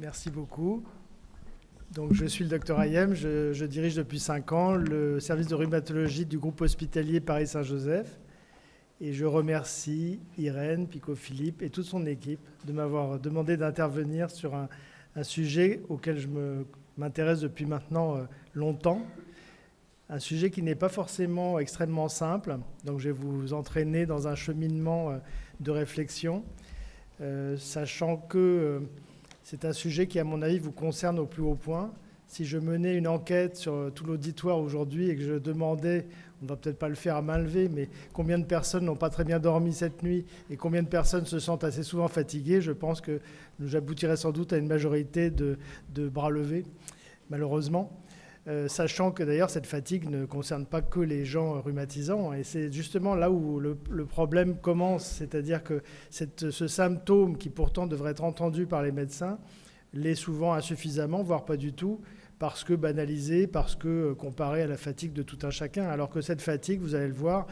Merci beaucoup. Donc, je suis le docteur Ayem, je dirige depuis 5 ans le service de rhumatologie du groupe hospitalier Paris-Saint-Joseph. Et je remercie Irène, Picot-Philippe et toute son équipe de m'avoir demandé d'intervenir sur un sujet auquel je m'intéresse depuis maintenant longtemps. Un sujet qui n'est pas forcément extrêmement simple. Donc, je vais vous entraîner dans un cheminement de réflexion, sachant que c'est un sujet qui, à mon avis, vous concerne au plus haut point. Si je menais une enquête sur tout l'auditoire aujourd'hui et que je demandais, on ne va peut-être pas le faire à main levée, mais combien de personnes n'ont pas très bien dormi cette nuit et combien de personnes se sentent assez souvent fatiguées, je pense que j'aboutirais sans doute à une majorité de bras levés, malheureusement. Sachant que d'ailleurs cette fatigue ne concerne pas que les gens rhumatisants, et c'est justement là où le problème commence, c'est-à-dire que ce symptôme qui pourtant devrait être entendu par les médecins l'est souvent insuffisamment, voire pas du tout, parce que banalisé, parce que comparé à la fatigue de tout un chacun, alors que cette fatigue, vous allez le voir,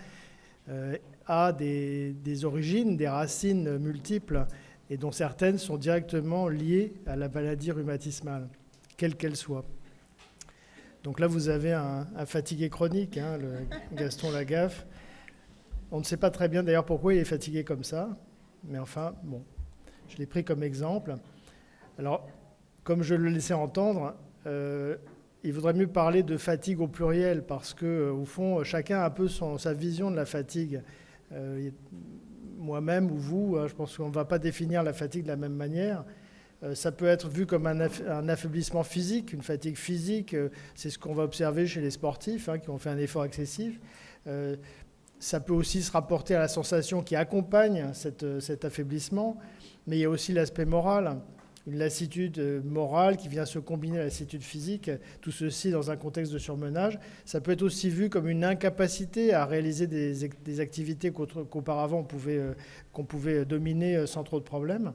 a des origines, des racines multiples, et dont certaines sont directement liées à la maladie rhumatismale, quelle qu'elle soit. Donc là, vous avez un fatigué chronique, le Gaston Lagaffe. On ne sait pas très bien d'ailleurs pourquoi il est fatigué comme ça, mais enfin, bon, je l'ai pris comme exemple. Alors, comme je le laissais entendre, il vaudrait mieux parler de fatigue au pluriel, parce qu'au fond, chacun a un peu sa vision de la fatigue. Moi-même ou vous, je pense qu'on ne va pas définir la fatigue de la même manière. Ça peut être vu comme un affaiblissement physique, une fatigue physique. C'est ce qu'on va observer chez les sportifs qui ont fait un effort excessif. Ça peut aussi se rapporter à la sensation qui accompagne cet affaiblissement. Mais il y a aussi l'aspect moral, une lassitude morale qui vient se combiner à la lassitude physique. Tout ceci dans un contexte de surmenage. Ça peut être aussi vu comme une incapacité à réaliser des activités qu'auparavant qu'on pouvait dominer sans trop de problèmes.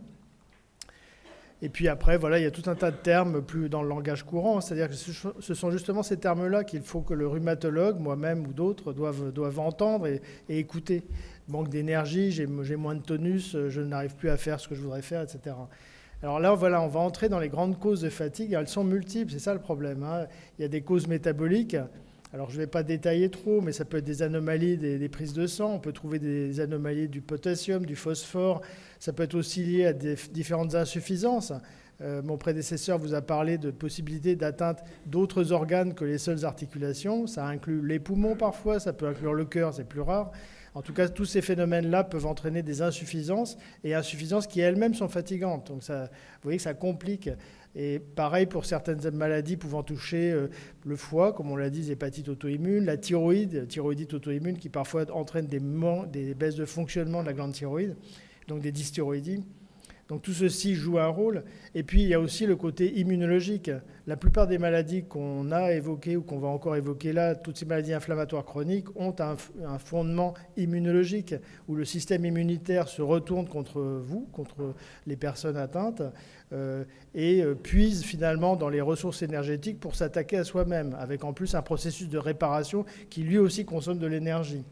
Et puis après, voilà, il y a tout un tas de termes plus dans le langage courant, c'est-à-dire que ce sont justement ces termes-là qu'il faut que le rhumatologue, moi-même ou d'autres, doivent entendre et écouter. Manque d'énergie, j'ai moins de tonus, je n'arrive plus à faire ce que je voudrais faire, etc. Alors là, voilà, on va entrer dans les grandes causes de fatigue. Elles sont multiples, c'est ça le problème. Il y a des causes métaboliques. Alors, je ne vais pas détailler trop, mais ça peut être des anomalies des prises de sang. On peut trouver des anomalies du potassium, du phosphore. Ça peut être aussi lié à différentes insuffisances. Mon prédécesseur vous a parlé de possibilité d'atteinte d'autres organes que les seules articulations. Ça inclut les poumons parfois, ça peut inclure le cœur, c'est plus rare. En tout cas, tous ces phénomènes-là peuvent entraîner des insuffisances, et insuffisances qui elles-mêmes sont fatigantes. Donc ça, vous voyez que ça complique. Et pareil pour certaines maladies pouvant toucher le foie, comme on l'a dit, les hépatites auto-immunes, la thyroïdite auto-immune qui parfois entraîne des baisses de fonctionnement de la glande thyroïde, donc des dysthyroïdies. Donc tout ceci joue un rôle. Et puis il y a aussi le côté immunologique. La plupart des maladies qu'on a évoquées ou qu'on va encore évoquer là, toutes ces maladies inflammatoires chroniques, ont un fondement immunologique, où le système immunitaire se retourne contre vous, contre les personnes atteintes, et puise finalement dans les ressources énergétiques pour s'attaquer à soi-même, avec en plus un processus de réparation qui lui aussi consomme de l'énergie.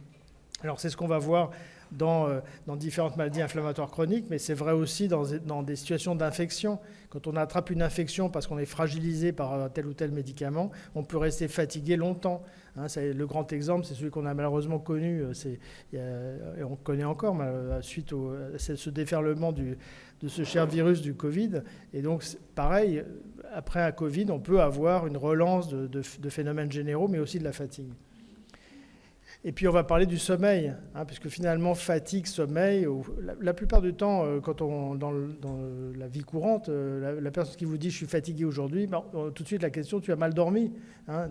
Alors c'est ce qu'on va voir dans différentes maladies inflammatoires chroniques, mais c'est vrai aussi dans des situations d'infection. Quand on attrape une infection parce qu'on est fragilisé par tel ou tel médicament, on peut rester fatigué longtemps. Le grand exemple, c'est celui qu'on a malheureusement connu, et on connaît encore, suite à ce déferlement de ce cher virus du Covid. Et donc, pareil, après un Covid, on peut avoir une relance de phénomènes généraux, mais aussi de la fatigue. Et puis on va parler du sommeil, puisque finalement fatigue, sommeil, la plupart du temps, quand dans la vie courante, la personne qui vous dit « je suis fatigué aujourd'hui », tout de suite la question « tu as mal dormi ».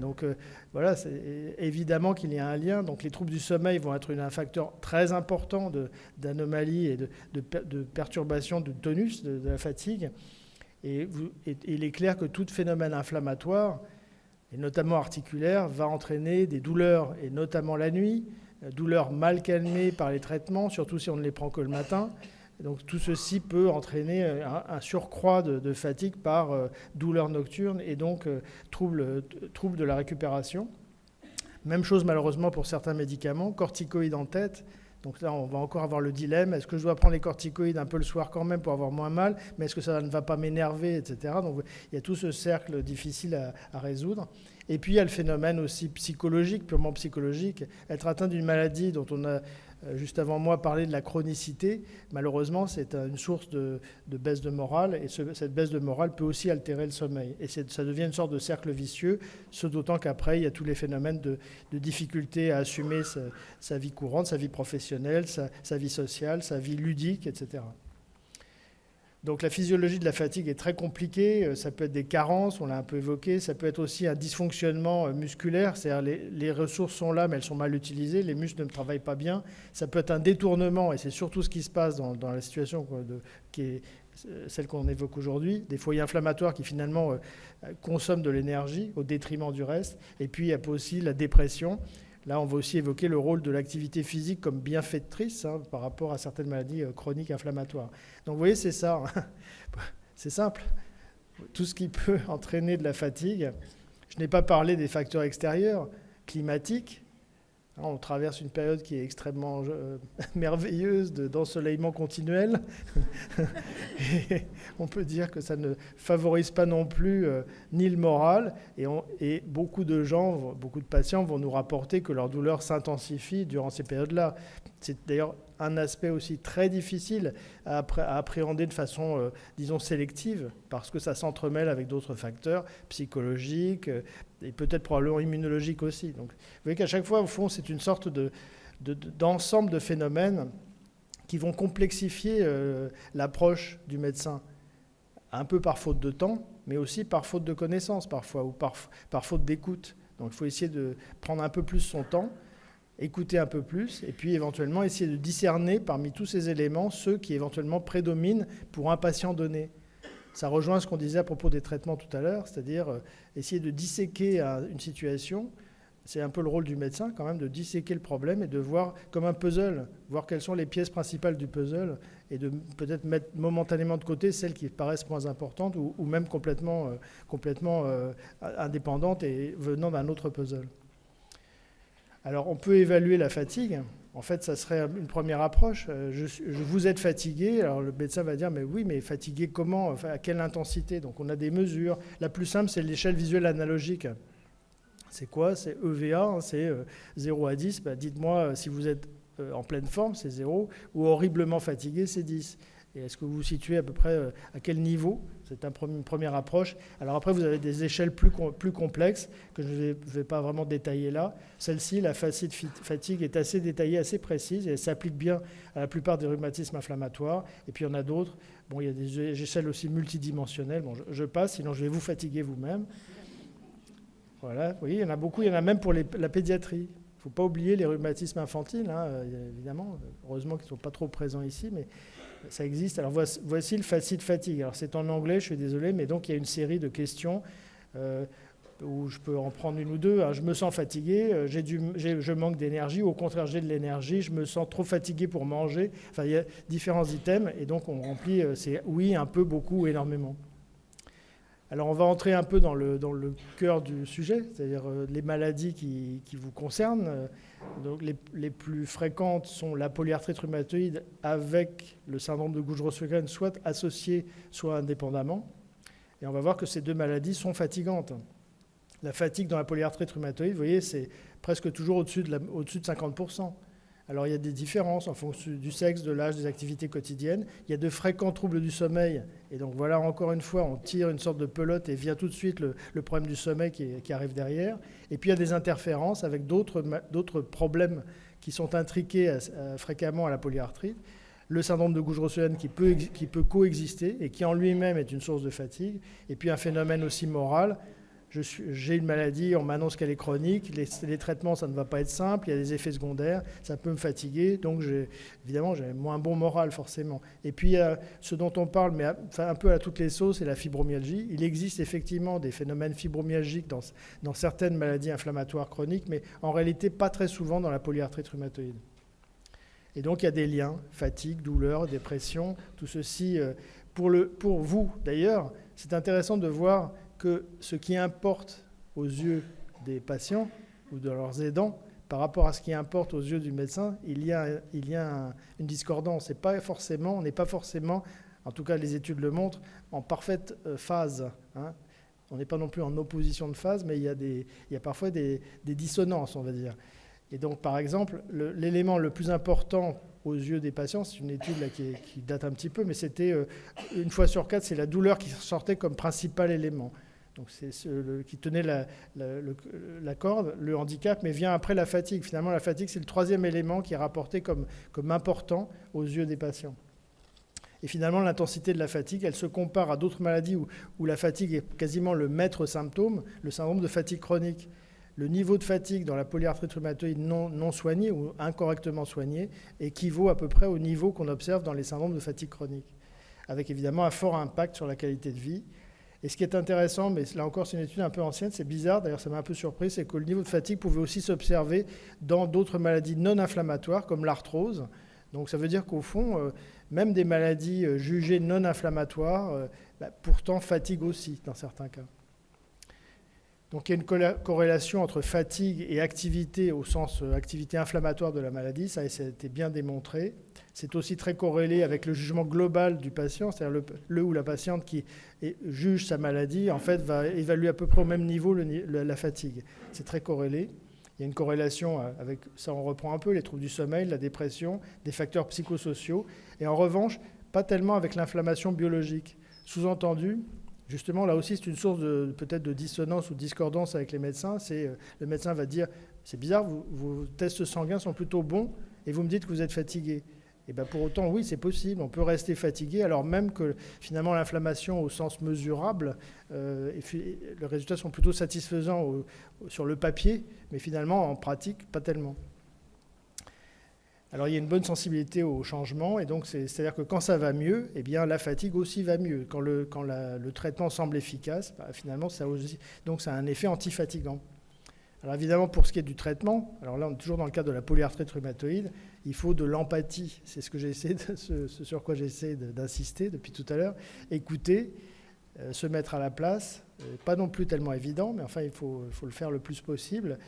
Donc voilà, c'est évidemment qu'il y a un lien. Donc les troubles du sommeil vont être un facteur très important d'anomalie et de perturbation du tonus, de la fatigue. Et il est clair que tout phénomène inflammatoire, et notamment articulaire, va entraîner des douleurs, et notamment la nuit, douleurs mal calmées par les traitements, surtout si on ne les prend que le matin. Donc tout ceci peut entraîner un surcroît de fatigue par douleurs nocturnes et donc troubles de la récupération. Même chose malheureusement pour certains médicaments, corticoïdes en tête, Donc là, on va encore avoir le dilemme, est-ce que je dois prendre les corticoïdes un peu le soir quand même pour avoir moins mal, mais est-ce que ça ne va pas m'énerver, etc. Donc il y a tout ce cercle difficile à résoudre. Et puis il y a le phénomène aussi psychologique, purement psychologique. Être atteint d'une maladie dont on a juste avant moi parlé de la chronicité, malheureusement c'est une source de baisse de morale, et cette baisse de morale peut aussi altérer le sommeil. Et ça devient une sorte de cercle vicieux, ce d'autant qu'après il y a tous les phénomènes de difficulté à assumer sa vie courante, sa vie professionnelle, sa vie sociale, sa vie ludique, etc. Donc la physiologie de la fatigue est très compliquée, ça peut être des carences, on l'a un peu évoqué, ça peut être aussi un dysfonctionnement musculaire, c'est-à-dire les ressources sont là mais elles sont mal utilisées, les muscles ne travaillent pas bien, ça peut être un détournement, et c'est surtout ce qui se passe dans la situation qui est celle qu'on évoque aujourd'hui, des foyers inflammatoires qui finalement consomment de l'énergie au détriment du reste, et puis il y a aussi la dépression. Là, on va aussi évoquer le rôle de l'activité physique comme bienfaitrice par rapport à certaines maladies chroniques inflammatoires. Donc vous voyez, c'est ça. C'est simple. Tout ce qui peut entraîner de la fatigue. Je n'ai pas parlé des facteurs extérieurs, climatiques. On traverse une période qui est extrêmement merveilleuse d'ensoleillement continuel. Et on peut dire que ça ne favorise pas non plus ni le moral. Et beaucoup de gens, beaucoup de patients vont nous rapporter que leur douleur s'intensifie durant ces périodes-là. C'est d'ailleurs un aspect aussi très difficile à appréhender de façon, disons, sélective, parce que ça s'entremêle avec d'autres facteurs psychologiques et peut-être probablement immunologiques aussi. Donc, vous voyez qu'à chaque fois, au fond, c'est une sorte d'ensemble de phénomènes qui vont complexifier l'approche du médecin, un peu par faute de temps, mais aussi par faute de connaissances parfois, ou par faute d'écoute. Donc il faut essayer de prendre un peu plus son temps, écouter un peu plus, et puis éventuellement essayer de discerner parmi tous ces éléments ceux qui éventuellement prédominent pour un patient donné. Ça rejoint ce qu'on disait à propos des traitements tout à l'heure, c'est-à-dire essayer de disséquer une situation. C'est un peu le rôle du médecin quand même, de disséquer le problème et de voir comme un puzzle, voir quelles sont les pièces principales du puzzle et de peut-être mettre momentanément de côté celles qui paraissent moins importantes ou même complètement indépendantes et venant d'un autre puzzle. Alors, on peut évaluer la fatigue. En fait, ça serait une première approche. Vous êtes fatigué. Alors, le médecin va dire, mais oui, mais fatigué comment ? Enfin, à quelle intensité ? Donc, on a des mesures. La plus simple, c'est l'échelle visuelle analogique. C'est quoi ? C'est EVA, c'est 0 à 10. Dites-moi si vous êtes en pleine forme, c'est 0, ou horriblement fatigué, c'est 10. Et est-ce que vous vous situez à peu près à quel niveau ? C'est une première approche. Alors après, vous avez des échelles plus complexes que je ne vais pas vraiment détailler là. Celle-ci, la fatigue est assez détaillée, assez précise, et elle s'applique bien à la plupart des rhumatismes inflammatoires. Et puis il y en a d'autres. Bon, il y a des échelles aussi multidimensionnelles. Bon, je passe, sinon je vais vous fatiguer vous-même. Voilà, vous voyez, il y en a beaucoup. Il y en a même pour la pédiatrie. Il ne faut pas oublier les rhumatismes infantiles, évidemment. Heureusement qu'ils ne sont pas trop présents ici, mais ça existe. Alors voici le facit fatigue. Alors c'est en anglais, je suis désolé, mais donc il y a une série de questions où je peux en prendre une ou deux. Je me sens fatigué, je manque d'énergie, ou au contraire j'ai de l'énergie, je me sens trop fatigué pour manger. Enfin, il y a différents items et donc on remplit, c'est oui, un peu, beaucoup, énormément. Alors on va entrer un peu dans le cœur du sujet, c'est-à-dire les maladies qui vous concernent. Donc les plus fréquentes sont la polyarthrite rhumatoïde avec le syndrome de Gouge-Rossequin, soit associé, soit indépendamment. Et on va voir que ces deux maladies sont fatigantes. La fatigue dans la polyarthrite rhumatoïde, vous voyez, c'est presque toujours au-dessus de 50%. Alors il y a des différences en fonction du sexe, de l'âge, des activités quotidiennes. Il y a de fréquents troubles du sommeil. Et donc voilà, encore une fois, on tire une sorte de pelote et vient tout de suite le problème du sommeil qui arrive derrière. Et puis il y a des interférences avec d'autres problèmes qui sont intriqués fréquemment à la polyarthrite. Le syndrome de Gouge-Rossequin qui peut coexister et qui en lui-même est une source de fatigue. Et puis un phénomène aussi moral. J'ai une maladie, on m'annonce qu'elle est chronique, les traitements, ça ne va pas être simple, il y a des effets secondaires, ça peut me fatiguer, donc évidemment, j'ai moins bon moral forcément. Et puis, ce dont on parle, mais un peu à toutes les sauces, c'est la fibromyalgie. Il existe effectivement des phénomènes fibromyalgiques dans certaines maladies inflammatoires chroniques, mais en réalité, pas très souvent dans la polyarthrite rhumatoïde. Et donc, il y a des liens, fatigue, douleur, dépression, tout ceci. Pour vous, d'ailleurs, c'est intéressant de voir que ce qui importe aux yeux des patients ou de leurs aidants, par rapport à ce qui importe aux yeux du médecin, il y a une discordance. On n'est pas forcément, en tout cas les études le montrent, en parfaite phase. Hein. On n'est pas non plus en opposition de phase, mais il y a parfois des dissonances, on va dire. Et donc, par exemple, l'élément le plus important aux yeux des patients, c'est une étude là, qui date un petit peu, mais c'était, une fois sur 4, c'est la douleur qui sortait comme principal élément. Donc c'est qui tenait la corde, le handicap, mais vient après la fatigue. Finalement, la fatigue, c'est le troisième élément qui est rapporté comme important aux yeux des patients. Et finalement, l'intensité de la fatigue, elle se compare à d'autres maladies où la fatigue est quasiment le maître symptôme, le syndrome de fatigue chronique. Le niveau de fatigue dans la polyarthrite rhumatoïde non soignée ou incorrectement soignée équivaut à peu près au niveau qu'on observe dans les syndromes de fatigue chronique, avec évidemment un fort impact sur la qualité de vie. Et ce qui est intéressant, mais là encore c'est une étude un peu ancienne, c'est bizarre, d'ailleurs ça m'a un peu surpris, c'est que le niveau de fatigue pouvait aussi s'observer dans d'autres maladies non inflammatoires comme l'arthrose. Donc ça veut dire qu'au fond, même des maladies jugées non inflammatoires, pourtant fatiguent aussi dans certains cas. Donc il y a une corrélation entre fatigue et activité au sens activité inflammatoire de la maladie, ça a été bien démontré. C'est aussi très corrélé avec le jugement global du patient, c'est-à-dire le ou la patiente qui juge sa maladie, en fait, va évaluer à peu près au même niveau la fatigue. C'est très corrélé. Il y a une corrélation avec, ça on reprend un peu, les troubles du sommeil, la dépression, des facteurs psychosociaux, et en revanche, pas tellement avec l'inflammation biologique. Sous-entendu, justement, là aussi, c'est une source peut-être de dissonance ou de discordance avec les médecins. Le médecin va dire, c'est bizarre, vos tests sanguins sont plutôt bons et vous me dites que vous êtes fatigué. Et bien pour autant, oui, c'est possible. On peut rester fatigué alors même que finalement l'inflammation au sens mesurable, les résultats sont plutôt satisfaisants sur le papier, mais finalement en pratique, pas tellement. Alors il y a une bonne sensibilité au changement, et donc c'est-à-dire que quand ça va mieux, eh bien la fatigue aussi va mieux. Quand le traitement semble efficace, finalement ça a un effet antifatigant. Alors évidemment, pour ce qui est du traitement, alors là on est toujours dans le cadre de la polyarthrite rhumatoïde, il faut de l'empathie. C'est ce sur quoi j'essaie d'insister depuis tout à l'heure. Écouter, se mettre à la place, pas non plus tellement évident, mais enfin il faut le faire le plus possible.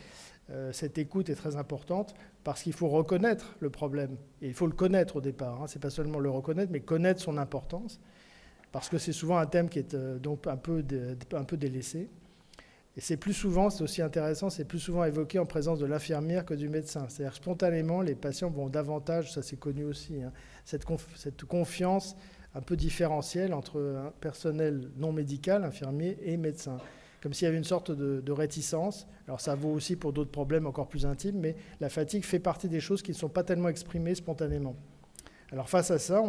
Cette écoute est très importante parce qu'il faut reconnaître le problème. Et il faut le connaître au départ. Ce n'est pas seulement le reconnaître, mais connaître son importance. Parce que c'est souvent un thème qui est donc un peu délaissé. Et c'est aussi intéressant, c'est plus souvent évoqué en présence de l'infirmière que du médecin. C'est-à-dire que spontanément, les patients vont davantage, ça c'est connu aussi, cette confiance un peu différentielle entre un personnel non médical, infirmier, et médecin. Comme s'il y avait une sorte de réticence. Alors ça vaut aussi pour d'autres problèmes encore plus intimes, mais la fatigue fait partie des choses qui ne sont pas tellement exprimées spontanément. Alors face à ça,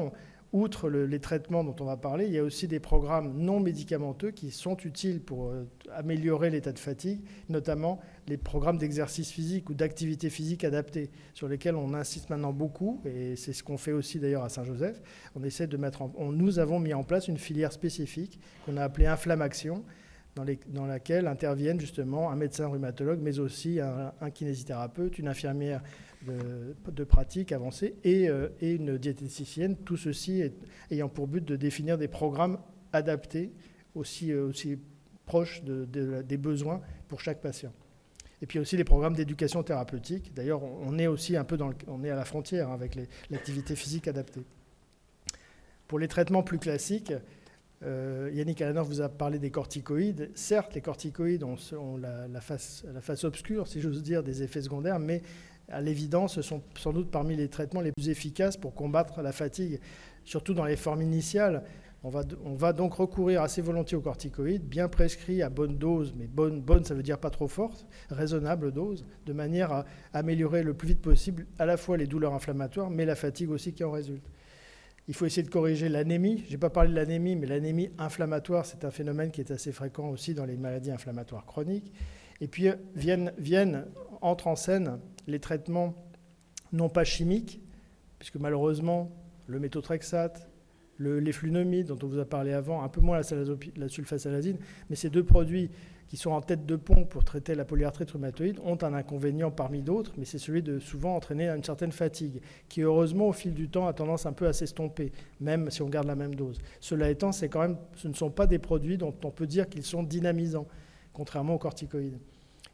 outre les traitements dont on va parler, il y a aussi des programmes non médicamenteux qui sont utiles pour améliorer l'état de fatigue, notamment les programmes d'exercice physique ou d'activité physique adaptée, sur lesquels on insiste maintenant beaucoup, et c'est ce qu'on fait aussi d'ailleurs à Saint-Joseph. Nous avons mis en place une filière spécifique qu'on a appelée Inflammation, dans laquelle interviennent justement un médecin rhumatologue, mais aussi un kinésithérapeute, une infirmière de pratique avancée et une diététicienne, tout ceci ayant pour but de définir des programmes adaptés, aussi proches des besoins pour chaque patient. Et puis aussi les programmes d'éducation thérapeutique. D'ailleurs, on est aussi un peu on est à la frontière avec l'activité physique adaptée. Pour les traitements plus classiques, Yannick Alanor vous a parlé des corticoïdes. Certes, les corticoïdes ont la face obscure, si j'ose dire, des effets secondaires, mais à l'évidence, ce sont sans doute parmi les traitements les plus efficaces pour combattre la fatigue, surtout dans les formes initiales. On va donc recourir assez volontiers aux corticoïdes, bien prescrits à bonne dose, mais bonne ça veut dire pas trop forte, raisonnable dose, de manière à améliorer le plus vite possible à la fois les douleurs inflammatoires, mais la fatigue aussi qui en résulte. Il faut essayer de corriger l'anémie. Je n'ai pas parlé de l'anémie, mais l'anémie inflammatoire, c'est un phénomène qui est assez fréquent aussi dans les maladies inflammatoires chroniques. Et puis entrent en scène les traitements non pas chimiques, puisque malheureusement, le méthotrexate, les flunomides, dont on vous a parlé avant, un peu moins la sulfasalazine, mais ces deux produits qui sont en tête de pont pour traiter la polyarthrite rhumatoïde ont un inconvénient parmi d'autres, mais c'est celui de souvent entraîner une certaine fatigue, qui heureusement au fil du temps a tendance un peu à s'estomper, même si on garde la même dose. Cela étant, ce ne sont pas des produits dont on peut dire qu'ils sont dynamisants, contrairement aux corticoïdes.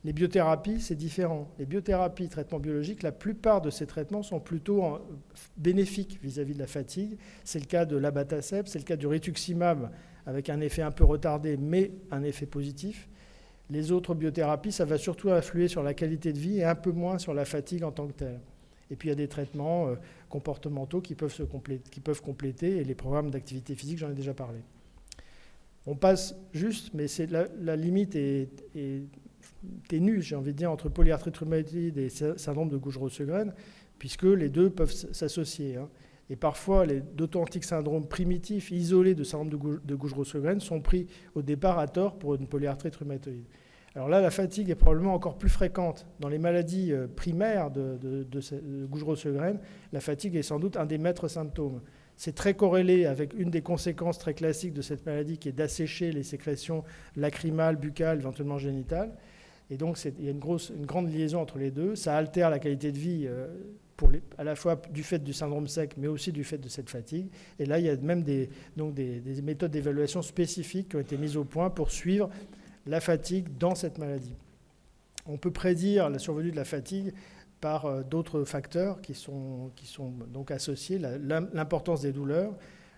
Les biothérapies, c'est différent. Les biothérapies, traitements biologiques, la plupart de ces traitements sont plutôt bénéfiques vis-à-vis de la fatigue. C'est le cas de l'abatacept, c'est le cas du rituximab, avec un effet un peu retardé, mais un effet positif. Les autres biothérapies, ça va surtout influer sur la qualité de vie et un peu moins sur la fatigue en tant que telle. Et puis il y a des traitements comportementaux qui peuvent compléter, et les programmes d'activité physique, j'en ai déjà parlé. On passe juste, mais la limite est ténue, j'ai envie de dire, entre polyarthrite rhumatoïde et syndrome de Gougerot-Segren, puisque les deux peuvent s'associer. Et parfois, d'authentiques syndromes primitifs, isolés de syndrome de Gougerot-Segren, sont pris au départ à tort pour une polyarthrite rhumatoïde. Alors là, la fatigue est probablement encore plus fréquente. Dans les maladies primaires de Gougerot-Segren, la fatigue est sans doute un des maîtres symptômes. C'est très corrélé avec une des conséquences très classiques de cette maladie qui est d'assécher les sécrétions lacrymales, buccales, éventuellement génitales. Et donc, il y a une grande liaison entre les deux. Ça altère la qualité de vie à la fois du fait du syndrome sec, mais aussi du fait de cette fatigue. Et là, il y a même des méthodes d'évaluation spécifiques qui ont été mises au point pour suivre la fatigue dans cette maladie. On peut prédire la survenue de la fatigue par d'autres facteurs qui sont donc associés, l'importance des douleurs,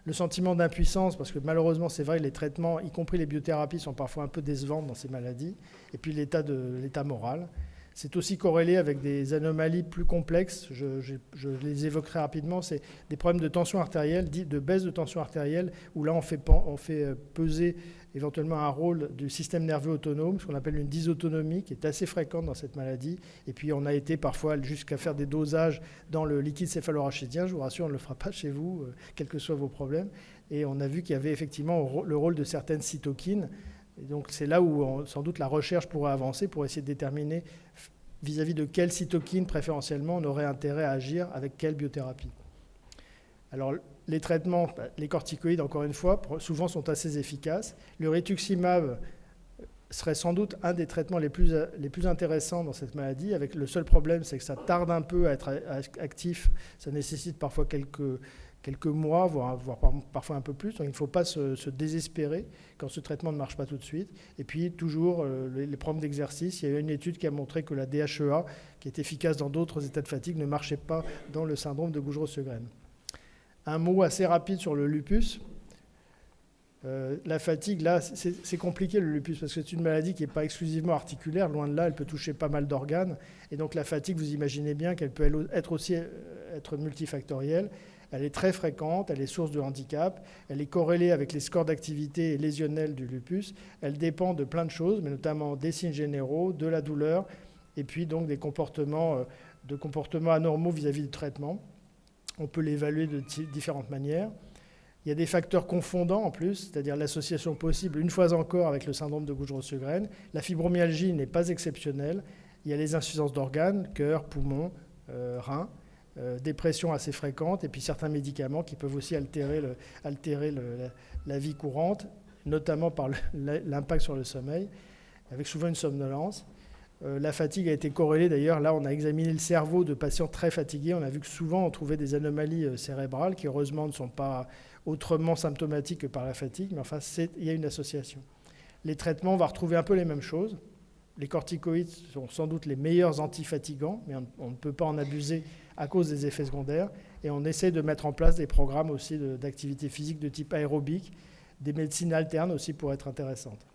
le sentiment d'impuissance, parce que malheureusement, c'est vrai, les traitements, y compris les biothérapies, sont parfois un peu décevants dans ces maladies, et puis l'état moral. C'est aussi corrélé avec des anomalies plus complexes, je les évoquerai rapidement, c'est des problèmes de tension artérielle, de baisse de tension artérielle, où là on fait peser éventuellement un rôle du système nerveux autonome, ce qu'on appelle une dysautonomie, qui est assez fréquente dans cette maladie. Et puis on a été parfois jusqu'à faire des dosages dans le liquide céphalorachidien, je vous rassure, on ne le fera pas chez vous, quels que soient vos problèmes. Et on a vu qu'il y avait effectivement le rôle de certaines cytokines. Et donc c'est là où sans doute la recherche pourrait avancer pour essayer de déterminer vis-à-vis de quelle cytokine préférentiellement on aurait intérêt à agir avec quelle biothérapie. Alors les traitements, les corticoïdes encore une fois, souvent sont assez efficaces. Le rituximab serait sans doute un des traitements les plus intéressants dans cette maladie. Avec le seul problème, c'est que ça tarde un peu à être actif. Ça nécessite parfois quelques mois, voire parfois un peu plus. Donc il ne faut pas se désespérer quand ce traitement ne marche pas tout de suite. Et puis toujours les problèmes d'exercice. Il y a eu une étude qui a montré que la DHEA, qui est efficace dans d'autres états de fatigue, ne marchait pas dans le syndrome de Gougerot-Segren. Un mot assez rapide sur le lupus. La fatigue, là, c'est compliqué le lupus parce que c'est une maladie qui n'est pas exclusivement articulaire. Loin de là, elle peut toucher pas mal d'organes. Et donc la fatigue, vous imaginez bien qu'elle peut être multifactorielle. Elle est très fréquente, elle est source de handicap. Elle est corrélée avec les scores d'activité lésionnelle du lupus. Elle dépend de plein de choses, mais notamment des signes généraux, de la douleur, et puis donc des comportements anormaux vis-à-vis du traitement. On peut l'évaluer de différentes manières. Il y a des facteurs confondants en plus, c'est-à-dire l'association possible, une fois encore, avec le syndrome de Gougerot-Segren. La fibromyalgie n'est pas exceptionnelle. Il y a les insuffisances d'organes, cœur, poumons, reins, dépression assez fréquente, et puis certains médicaments qui peuvent aussi altérer la vie courante, notamment par l'impact sur le sommeil, avec souvent une somnolence. La fatigue a été corrélée, d'ailleurs, là on a examiné le cerveau de patients très fatigués, on a vu que souvent on trouvait des anomalies cérébrales qui heureusement ne sont pas autrement symptomatiques que par la fatigue, mais enfin il y a une association. Les traitements, on va retrouver un peu les mêmes choses. Les corticoïdes sont sans doute les meilleurs antifatigants, mais on ne peut pas en abuser à cause des effets secondaires, et on essaie de mettre en place des programmes aussi d'activité physique de type aérobique, des médecines alternes aussi pour être intéressantes.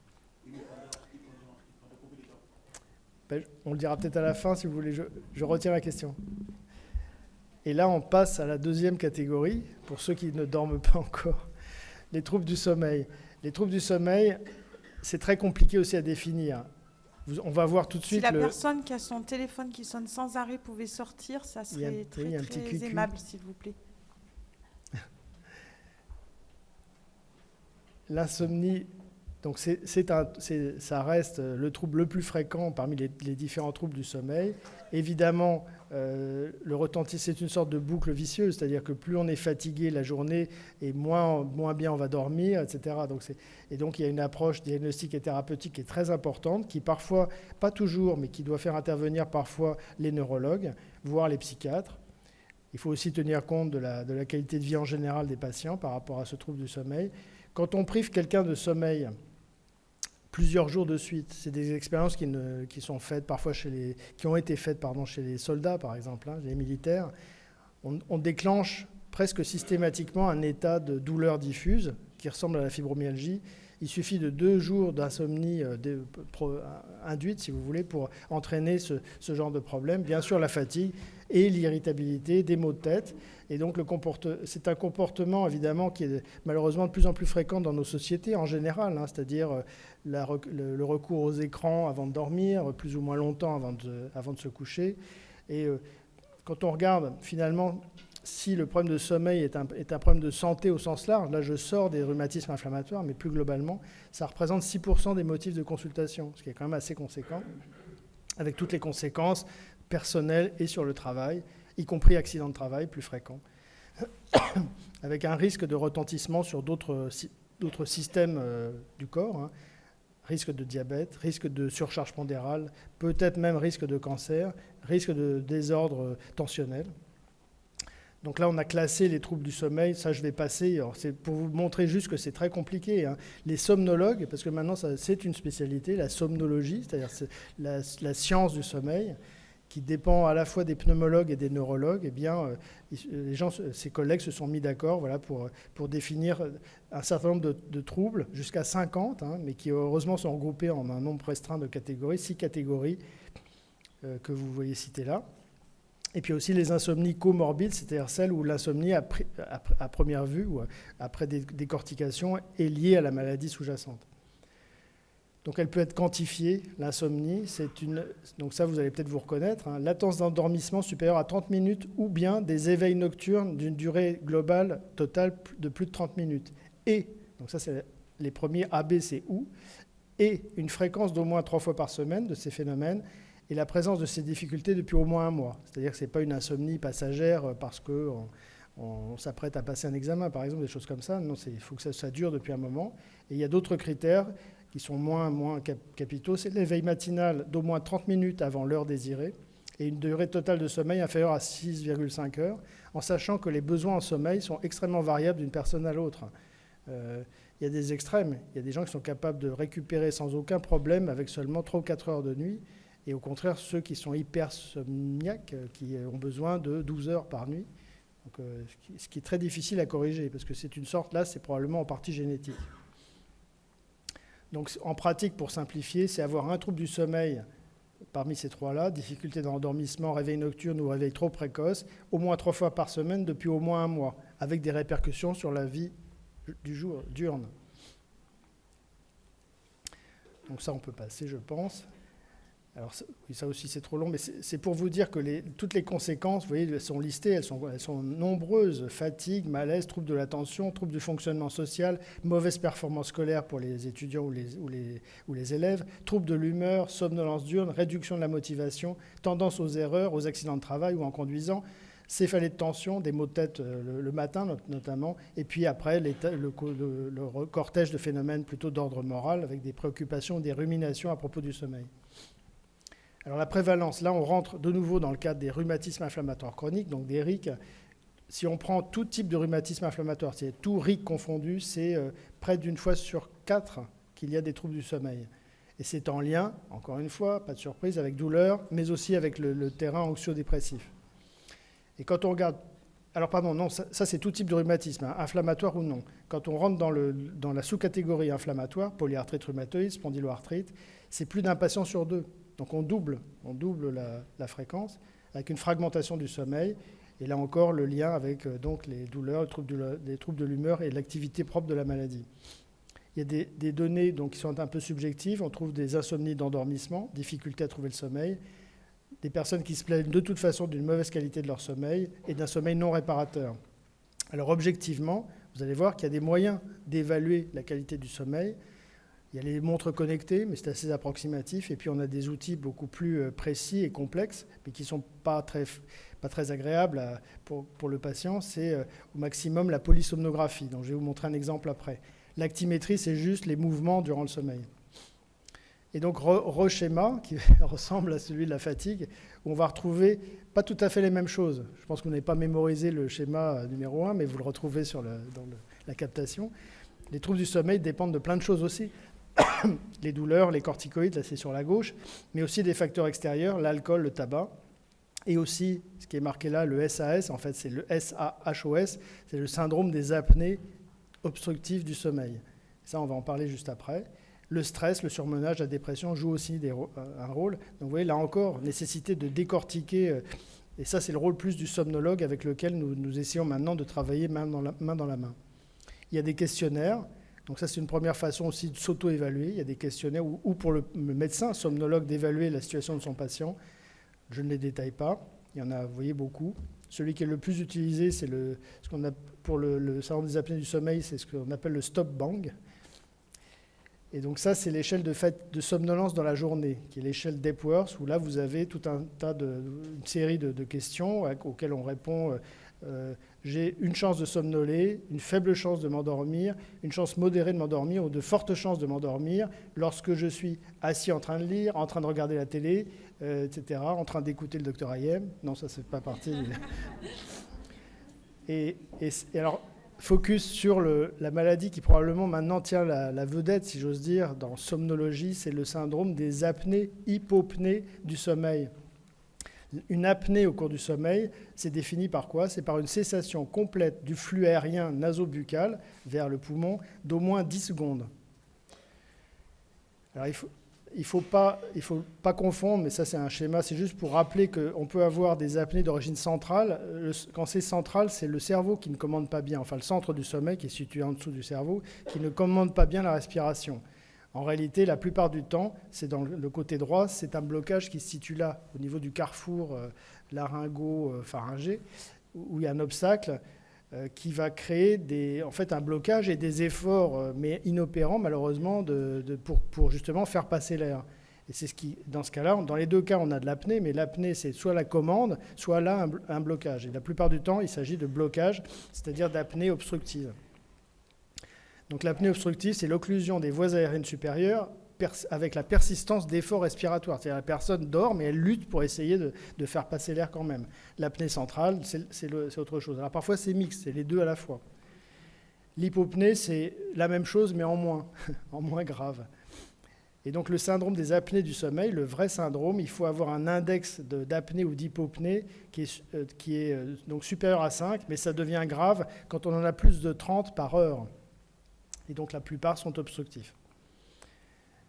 On le dira peut-être à la fin, si vous voulez. Je retire la question. Et là, on passe à la deuxième catégorie, pour ceux qui ne dorment pas encore, les troubles du sommeil. Les troubles du sommeil, c'est très compliqué aussi à définir. On va voir tout de suite... Si la personne qui a son téléphone qui sonne sans arrêt pouvait sortir, ça serait très aimable, s'il vous plaît. L'insomnie... Donc ça reste le trouble le plus fréquent parmi les différents troubles du sommeil. Évidemment, le retentir, c'est une sorte de boucle vicieuse, c'est-à-dire que plus on est fatigué la journée et moins bien on va dormir, etc. Et donc il y a une approche diagnostique et thérapeutique qui est très importante, qui parfois, pas toujours, mais qui doit faire intervenir parfois les neurologues, voire les psychiatres. Il faut aussi tenir compte de la qualité de vie en général des patients par rapport à ce trouble du sommeil. Quand on prive quelqu'un de sommeil, plusieurs jours de suite. C'est des expériences qui sont faites parfois qui ont été faites chez les soldats, par exemple, les militaires. On déclenche presque systématiquement un état de douleur diffuse qui ressemble à la fibromyalgie. Il suffit de 2 jours d'insomnie induite, si vous voulez, pour entraîner ce genre de problème. Bien sûr, la fatigue et l'irritabilité, des maux de tête. Et donc, c'est un comportement, évidemment, qui est malheureusement de plus en plus fréquent dans nos sociétés en général, c'est-à-dire le recours aux écrans avant de dormir, plus ou moins longtemps avant de se coucher. Et quand on regarde, finalement, si le problème de sommeil est un problème de santé au sens large, là je sors des rhumatismes inflammatoires, mais plus globalement, ça représente 6% des motifs de consultation, ce qui est quand même assez conséquent, avec toutes les conséquences personnelles et sur le travail, y compris accidents de travail plus fréquents, avec un risque de retentissement sur d'autres systèmes du corps, risque de diabète, risque de surcharge pondérale, peut-être même risque de cancer, risque de désordre tensionnel. Donc là, on a classé les troubles du sommeil. Ça, je vais passer. Alors, c'est pour vous montrer juste que c'est très compliqué. Les somnologues, parce que maintenant, c'est une spécialité, la somnologie, c'est-à-dire la science du sommeil, qui dépend à la fois des pneumologues et des neurologues. Eh bien, ces collègues se sont mis d'accord pour définir un certain nombre de troubles, jusqu'à 50, mais qui heureusement sont regroupés en un nombre restreint de catégories, 6 catégories que vous voyez citées là. Et puis aussi les insomnies comorbides, c'est-à-dire celles où l'insomnie à première vue ou après décortication est liée à la maladie sous-jacente. Donc elle peut être quantifiée, l'insomnie. Donc ça, vous allez peut-être vous reconnaître. Latence d'endormissement supérieure à 30 minutes ou bien des éveils nocturnes d'une durée globale totale de plus de 30 minutes. Et, donc ça c'est les premiers A, B, C, ou, et une fréquence d'au moins 3 fois par semaine de ces phénomènes, et la présence de ces difficultés depuis au moins 1 mois. C'est-à-dire que ce n'est pas une insomnie passagère parce qu'on s'apprête à passer un examen, par exemple, des choses comme ça. Non, il faut que ça dure depuis un moment. Et il y a d'autres critères qui sont moins capitaux. C'est l'éveil matinal d'au moins 30 minutes avant l'heure désirée et une durée totale de sommeil inférieure à 6,5 heures, en sachant que les besoins en sommeil sont extrêmement variables d'une personne à l'autre. Il y a des extrêmes. Il y a des gens qui sont capables de récupérer sans aucun problème avec seulement 3 ou 4 heures de nuit. Et au contraire, ceux qui sont hypersomniaques, qui ont besoin de 12 heures par nuit. Donc, ce qui est très difficile à corriger, parce que c'est une sorte, là, c'est probablement en partie génétique. Donc, en pratique, pour simplifier, c'est avoir un trouble du sommeil parmi ces 3-là, difficulté d'endormissement, réveil nocturne ou réveil trop précoce, au moins 3 fois par semaine depuis au moins 1 mois, avec des répercussions sur la vie du jour, diurne. Donc ça, on peut passer, je pense. Alors ça aussi c'est trop long, mais c'est pour vous dire que toutes les conséquences, vous voyez, elles sont listées, elles sont nombreuses. Fatigue, malaise, troubles de l'attention, troubles du fonctionnement social, mauvaise performance scolaire pour les étudiants ou les élèves, troubles de l'humeur, somnolence diurne, réduction de la motivation, tendance aux erreurs, aux accidents de travail ou en conduisant, céphalée de tension, des maux de tête le matin notamment, et puis après le cortège de phénomènes plutôt d'ordre moral avec des préoccupations, des ruminations à propos du sommeil. Alors la prévalence, là on rentre de nouveau dans le cadre des rhumatismes inflammatoires chroniques, donc des RIC. Si on prend tout type de rhumatisme inflammatoire, c'est tout RIC confondu, c'est près d'1 fois sur 4 qu'il y a des troubles du sommeil. Et c'est en lien, encore une fois, pas de surprise, avec douleur, mais aussi avec le terrain anxio-dépressif. Et quand on regarde... Alors pardon, non, ça c'est tout type de rhumatisme, inflammatoire ou non. Quand on rentre dans la sous-catégorie inflammatoire, polyarthrite rhumatoïde, spondyloarthrite, c'est plus d'un patient sur 2. Donc on double la fréquence avec une fragmentation du sommeil. Et là encore, le lien avec donc les douleurs, les troubles de l'humeur et l'activité propre de la maladie. Il y a des données donc, qui sont un peu subjectives. On trouve des insomnies d'endormissement, difficulté à trouver le sommeil, des personnes qui se plaignent de toute façon d'une mauvaise qualité de leur sommeil et d'un sommeil non réparateur. Alors objectivement, vous allez voir qu'il y a des moyens d'évaluer la qualité du sommeil. Il y a les montres connectées, mais c'est assez approximatif. Et puis, on a des outils beaucoup plus précis et complexes, mais qui ne sont pas très agréables pour le patient. C'est au maximum la polysomnographie. Donc, je vais vous montrer un exemple après. L'actimétrie, c'est juste les mouvements durant le sommeil. Et donc, schéma qui ressemble à celui de la fatigue, où on va retrouver pas tout à fait les mêmes choses. Je pense que vous n'avez pas mémorisé le schéma numéro 1, mais vous le retrouvez dans la captation. Les troubles du sommeil dépendent de plein de choses aussi. les douleurs, les corticoïdes, là c'est sur la gauche, mais aussi des facteurs extérieurs, l'alcool, le tabac, et aussi, ce qui est marqué là, le SAS, en fait c'est le SAHOS, c'est le syndrome des apnées obstructives du sommeil. Ça, on va en parler juste après. Le stress, le surmenage, la dépression jouent aussi un rôle. Donc vous voyez, là encore, nécessité de décortiquer, et ça c'est le rôle plus du somnologue avec lequel nous essayons maintenant de travailler main dans la main. Il y a des questionnaires. Donc ça, c'est une première façon aussi de s'auto-évaluer. Il y a des questionnaires ou pour le médecin somnologue d'évaluer la situation de son patient. Je ne les détaille pas. Il y en a, vous voyez, beaucoup. Celui qui est le plus utilisé, c'est ce qu'on a pour le syndrome des apnées du sommeil, c'est ce qu'on appelle le stop bang. Et donc ça, c'est l'échelle de somnolence dans la journée, qui est l'échelle d'Epworth, où là, vous avez tout un tas une série de questions auxquelles on répond. J'ai une chance de somnoler, une faible chance de m'endormir, une chance modérée de m'endormir ou de fortes chances de m'endormir lorsque je suis assis en train de lire, en train de regarder la télé, etc., en train d'écouter le docteur Hayem. Non, ça, c'est pas parti. Et alors, focus sur la maladie qui probablement maintenant tient la vedette, si j'ose dire, dans somnologie, c'est le syndrome des apnées, hypopnées du sommeil. Une apnée au cours du sommeil, c'est défini par quoi? C'est par une cessation complète du flux aérien naso-buccal vers le poumon d'au moins 10 secondes. Alors il faut pas confondre, mais ça c'est un schéma, c'est juste pour rappeler qu'on peut avoir des apnées d'origine centrale. Quand c'est central, c'est le cerveau qui ne commande pas bien, enfin le centre du sommeil qui est situé en dessous du cerveau, qui ne commande pas bien la respiration. En réalité, la plupart du temps, c'est dans le côté droit, c'est un blocage qui se situe là, au niveau du carrefour laryngo-pharyngé, où il y a un obstacle qui va créer en fait un blocage et des efforts, mais inopérants malheureusement, pour justement faire passer l'air. Et c'est dans ce cas-là, dans les deux cas, on a de l'apnée, mais l'apnée, c'est soit la commande, soit là un blocage. Et la plupart du temps, il s'agit de blocage, c'est-à-dire d'apnée obstructive. Donc l'apnée obstructive, c'est l'occlusion des voies aériennes supérieures avec la persistance d'efforts respiratoires. C'est-à-dire la personne dort, mais elle lutte pour essayer de faire passer l'air quand même. L'apnée centrale, c'est autre chose. Alors parfois, c'est mixte, c'est les deux à la fois. L'hypopnée, c'est la même chose, mais en moins, en moins grave. Et donc le syndrome des apnées du sommeil, le vrai syndrome, il faut avoir un index d'apnée ou d'hypopnée qui est donc supérieur à 5, mais ça devient grave quand on en a plus de 30 par heure. Et donc la plupart sont obstructifs.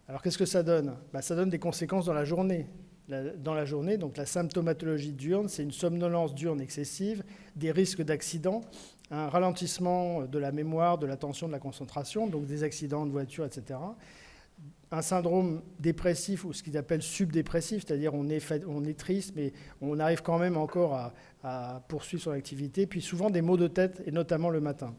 Alors qu'est-ce que ça donne? Ça donne des conséquences dans la journée. Dans la journée, donc la symptomatologie diurne, c'est une somnolence diurne excessive, des risques d'accidents, un ralentissement de la mémoire, de l'attention, de la concentration, donc des accidents de voiture, etc. Un syndrome dépressif ou ce qu'ils appellent subdépressif, c'est-à-dire on est triste, mais on arrive quand même encore à poursuivre son activité, puis souvent des maux de tête, et notamment le matin.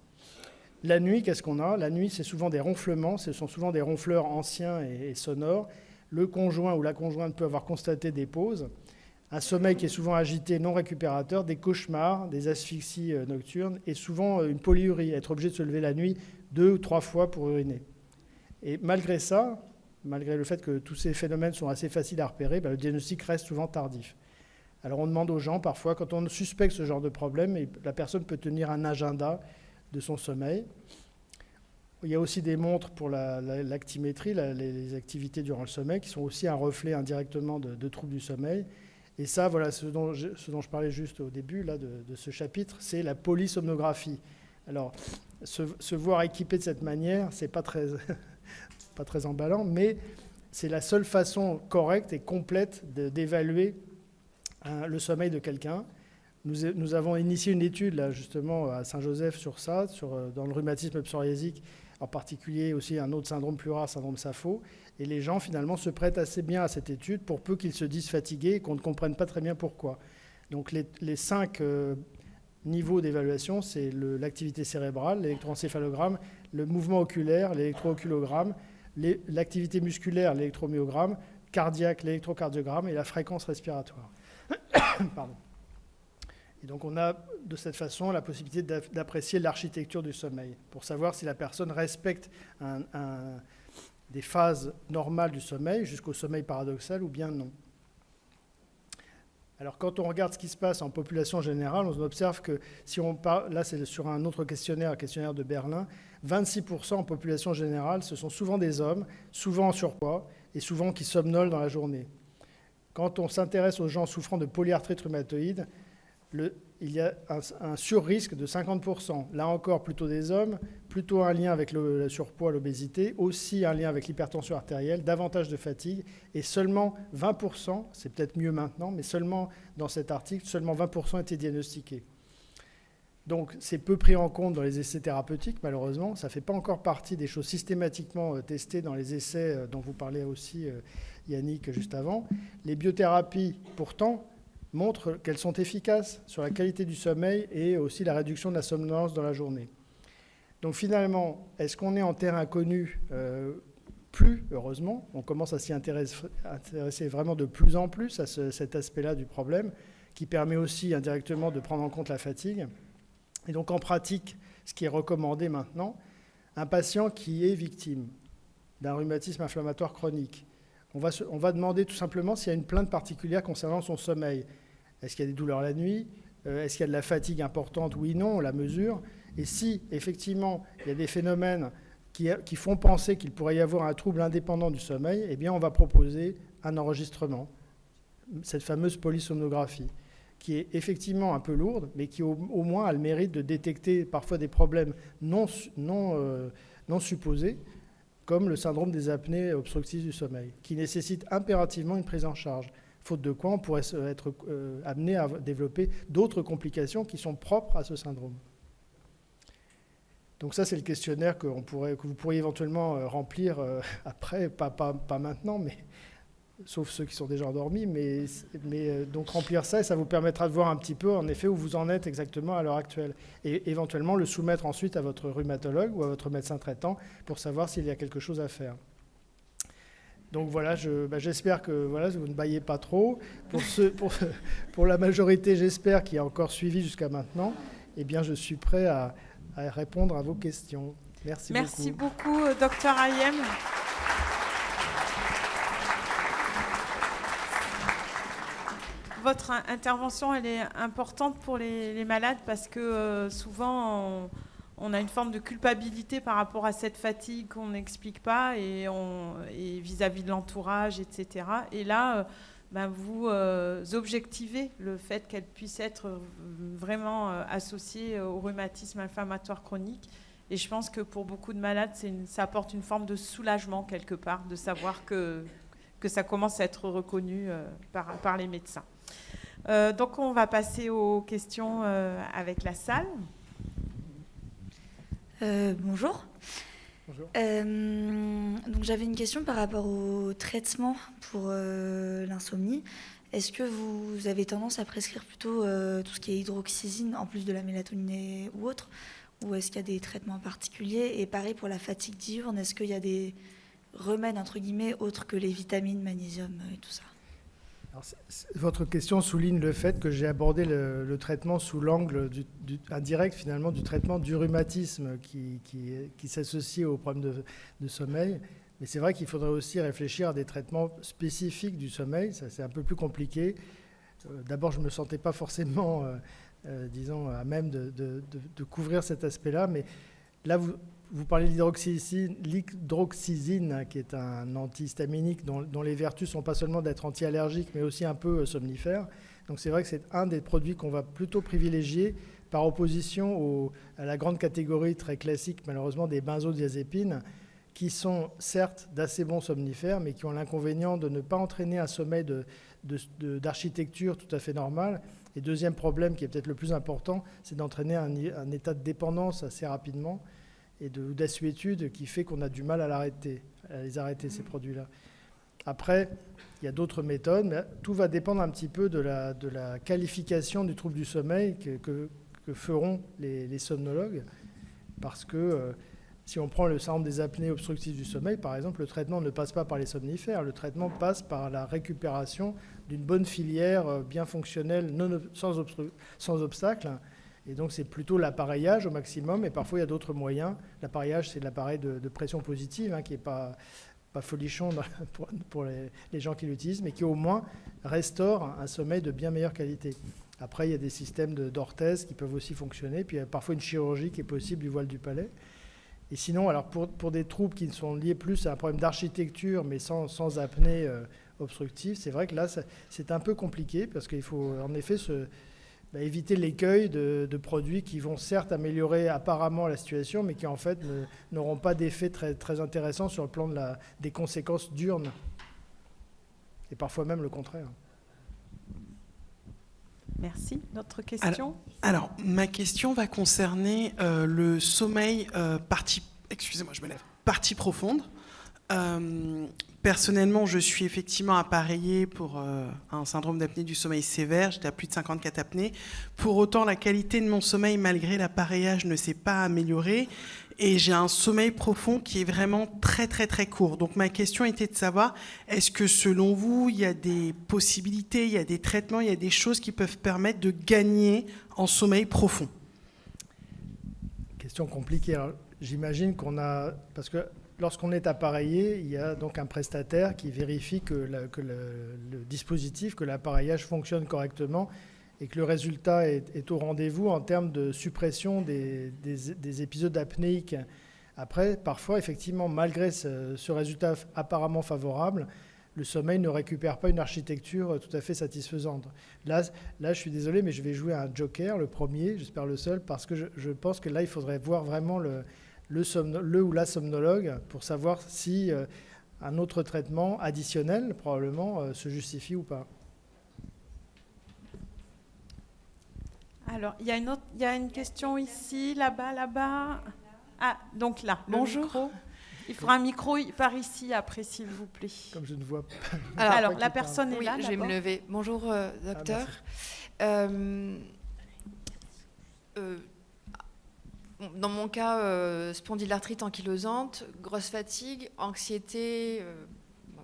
La nuit, qu'est-ce qu'on a? La nuit, c'est souvent des ronflements, ce sont souvent des ronfleurs anciens et sonores. Le conjoint ou la conjointe peut avoir constaté des pauses, un sommeil qui est souvent agité, non récupérateur, des cauchemars, des asphyxies nocturnes et souvent une polyurie, être obligé de se lever la nuit 2 ou 3 fois pour uriner. Et malgré ça, malgré le fait que tous ces phénomènes sont assez faciles à repérer, le diagnostic reste souvent tardif. Alors on demande aux gens parfois, quand on suspecte ce genre de problème, la personne peut tenir un agenda de son sommeil. Il y a aussi des montres pour l'actimétrie, les activités durant le sommeil, qui sont aussi un reflet indirectement de troubles du sommeil. Et ça, voilà, ce dont je parlais juste au début là, de ce chapitre, c'est la polysomnographie. Alors, se voir équipé de cette manière, c'est pas très emballant, mais c'est la seule façon correcte et complète d'évaluer le sommeil de quelqu'un. Nous avons initié une étude, là, justement, à Saint-Joseph sur ça, dans le rhumatisme psoriasique, en particulier aussi un autre syndrome plus rare, syndrome SAPHO. Et les gens, finalement, se prêtent assez bien à cette étude pour peu qu'ils se disent fatigués et qu'on ne comprenne pas très bien pourquoi. Donc les 5 niveaux d'évaluation, c'est l'activité cérébrale, l'électroencéphalogramme, le mouvement oculaire, l'électrooculogramme, l'activité musculaire, l'électromyogramme, cardiaque, l'électrocardiogramme et la fréquence respiratoire. Pardon. Et donc on a de cette façon la possibilité d'apprécier l'architecture du sommeil pour savoir si la personne respecte des phases normales du sommeil jusqu'au sommeil paradoxal ou bien non. Alors, quand on regarde ce qui se passe en population générale, on observe que si on parle, là c'est sur un autre questionnaire, un questionnaire de Berlin, 26% en population générale, ce sont souvent des hommes, souvent en surpoids et souvent qui somnolent dans la journée. Quand on s'intéresse aux gens souffrant de polyarthrite rhumatoïde, il y a un surrisque de 50%. Là encore, plutôt des hommes, plutôt un lien avec le surpoids, l'obésité, aussi un lien avec l'hypertension artérielle, davantage de fatigue, et seulement 20%, c'est peut-être mieux maintenant, mais seulement dans cet article, seulement 20% étaient diagnostiqués. Donc c'est peu pris en compte dans les essais thérapeutiques, malheureusement. Ça ne fait pas encore partie des choses systématiquement testées dans les essais dont vous parlez aussi, Yannick, juste avant. Les biothérapies, pourtant, montrent qu'elles sont efficaces sur la qualité du sommeil et aussi la réduction de la somnolence dans la journée. Donc finalement, est-ce qu'on est en terre inconnue? Plus, heureusement. On commence à s'y intéresser vraiment de plus en plus à cet aspect-là du problème, qui permet aussi indirectement de prendre en compte la fatigue. Et donc en pratique, ce qui est recommandé maintenant, un patient qui est victime d'un rhumatisme inflammatoire chronique, on va demander tout simplement s'il y a une plainte particulière concernant son sommeil. Est-ce qu'il y a des douleurs la nuit? Est-ce qu'il y a de la fatigue importante? Oui, non, on la mesure. Et si, effectivement, il y a des phénomènes qui font penser qu'il pourrait y avoir un trouble indépendant du sommeil, eh bien, on va proposer un enregistrement, cette fameuse polysomnographie, qui est effectivement un peu lourde, mais qui au moins a le mérite de détecter parfois des problèmes non supposés, comme le syndrome des apnées obstructives du sommeil, qui nécessite impérativement une prise en charge, faute de quoi on pourrait être amené à développer d'autres complications qui sont propres à ce syndrome. Donc ça, c'est le questionnaire que vous pourriez éventuellement remplir après, pas maintenant, mais sauf ceux qui sont déjà endormis, mais donc remplir ça, et ça vous permettra de voir un petit peu, en effet, où vous en êtes exactement à l'heure actuelle. Et éventuellement le soumettre ensuite à votre rhumatologue ou à votre médecin traitant pour savoir s'il y a quelque chose à faire. Donc voilà, j'espère que vous ne bâillez pas trop. Pour la majorité, j'espère, qui a encore suivi jusqu'à maintenant, eh bien, je suis prêt à répondre à vos questions. Merci beaucoup. Merci beaucoup, Dr Hayem. Votre intervention, elle est importante pour les malades parce que souvent, on a une forme de culpabilité par rapport à cette fatigue qu'on n'explique pas et vis-à-vis de l'entourage, etc. Et là, vous objectivez le fait qu'elle puisse être vraiment associée au rhumatisme inflammatoire chronique. Et je pense que pour beaucoup de malades, ça apporte une forme de soulagement quelque part, de savoir que ça commence à être reconnu par les médecins. Donc on va passer aux questions avec la salle. Bonjour. Bonjour. Donc j'avais une question par rapport au traitement pour l'insomnie. Est-ce que vous avez tendance à prescrire plutôt tout ce qui est hydroxyzine en plus de la mélatonine ou autre, ou est-ce qu'il y a des traitements particuliers? Et pareil pour la fatigue diurne, est-ce qu'il y a des remèdes entre guillemets autres que les vitamines, magnésium et tout ça? Alors, votre question souligne le fait que j'ai abordé le traitement sous l'angle indirect finalement du traitement du rhumatisme qui s'associe au problème de sommeil. Mais c'est vrai qu'il faudrait aussi réfléchir à des traitements spécifiques du sommeil. Ça, c'est un peu plus compliqué. D'abord, je ne me sentais pas forcément, à même de couvrir cet aspect-là. Mais là, vous parlez de l'hydroxyzine, qui est un antihistaminique dont les vertus sont pas seulement d'être anti-allergique, mais aussi un peu somnifère. Donc c'est vrai que c'est un des produits qu'on va plutôt privilégier par opposition à la grande catégorie très classique, malheureusement, des benzodiazépines, qui sont certes d'assez bons somnifères, mais qui ont l'inconvénient de ne pas entraîner un sommeil d'architecture tout à fait normal. Et deuxième problème, qui est peut-être le plus important, c'est d'entraîner un état de dépendance assez rapidement et d'assuétude qui fait qu'on a du mal à les arrêter, ces produits-là. Après, il y a d'autres méthodes, mais tout va dépendre un petit peu de la qualification du trouble du sommeil que feront les somnologues, parce que si on prend le syndrome des apnées obstructives du sommeil, par exemple, le traitement ne passe pas par les somnifères, le traitement passe par la récupération d'une bonne filière bien fonctionnelle, sans obstacle. Et donc, c'est plutôt l'appareillage au maximum, et parfois, il y a d'autres moyens. L'appareillage, c'est l'appareil de pression positive, qui n'est pas pas folichon pour les gens qui l'utilisent, mais qui au moins restaure un sommeil de bien meilleure qualité. Après, il y a des systèmes d'orthèse qui peuvent aussi fonctionner, puis il y a parfois une chirurgie qui est possible du voile du palais. Et sinon, alors pour des troubles qui sont liés plus à un problème d'architecture, mais sans apnée obstructive, c'est vrai que là, c'est un peu compliqué, parce qu'il faut en effet éviter l'écueil de produits qui vont certes améliorer apparemment la situation, mais qui en fait n'auront pas d'effet très, très intéressant sur le plan des conséquences diurnes. Et parfois même le contraire. Merci. D'autres questions ? Alors, ma question va concerner le sommeil partie profonde. Personnellement, je suis effectivement appareillée pour un syndrome d'apnée du sommeil sévère. J'étais à plus de 54 apnées. Pour autant, la qualité de mon sommeil, malgré l'appareillage, ne s'est pas améliorée. Et j'ai un sommeil profond qui est vraiment très, très, très court. Donc, ma question était de savoir, est-ce que selon vous, il y a des possibilités, il y a des traitements, il y a des choses qui peuvent permettre de gagner en sommeil profond ? Question compliquée. Alors, j'imagine parce que lorsqu'on est appareillé, il y a donc un prestataire qui vérifie que le dispositif, que l'appareillage fonctionne correctement et que le résultat est au rendez-vous en termes de suppression des épisodes apnéiques. Après, parfois, effectivement, malgré ce résultat apparemment favorable, le sommeil ne récupère pas une architecture tout à fait satisfaisante. Là, je suis désolé, mais je vais jouer un joker, le premier, j'espère le seul, parce que je pense que là, il faudrait voir vraiment le ou la somnologue pour savoir si un autre traitement additionnel, probablement, se justifie ou pas. Alors, il y a une question ici, là-bas. Ah, donc là. Bonjour. Micro. Il faudra un micro par ici après, s'il vous plaît. Comme je ne vois pas. Alors la personne est oui, là. je vais me lever. Bonjour, docteur. Dans mon cas, spondylarthrite ankylosante, grosse fatigue, anxiété,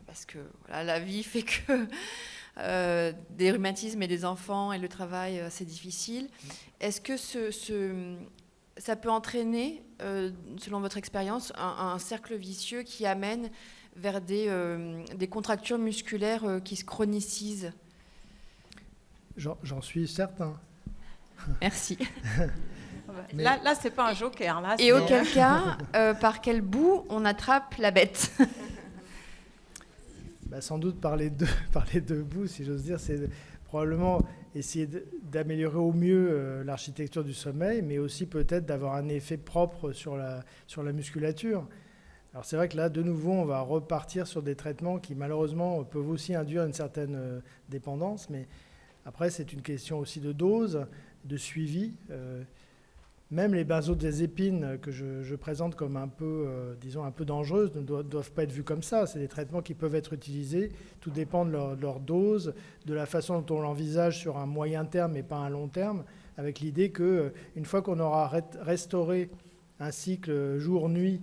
parce que voilà, la vie fait que des rhumatismes et des enfants et le travail, c'est difficile. Est-ce que ça peut entraîner, selon votre expérience, un cercle vicieux qui amène vers des contractures musculaires qui se chronicisent ? J'en suis certain. Merci. Mais... Là, c'est pas un joker. Là, et auquel cas, par quel bout on attrape la bête ? Sans doute par les deux bouts, si j'ose dire. C'est probablement essayer d'améliorer au mieux l'architecture du sommeil, mais aussi peut-être d'avoir un effet propre sur la musculature. Alors c'est vrai que là, de nouveau, on va repartir sur des traitements qui, malheureusement, peuvent aussi induire une certaine dépendance, mais après, c'est une question aussi de dose, de suivi. Même les benzodiazépines que je présente comme un peu dangereuses ne doivent pas être vues comme ça. C'est des traitements qui peuvent être utilisés. Tout dépend de leur dose, de la façon dont on l'envisage sur un moyen terme et pas un long terme, avec l'idée qu'une fois qu'on aura restauré un cycle jour-nuit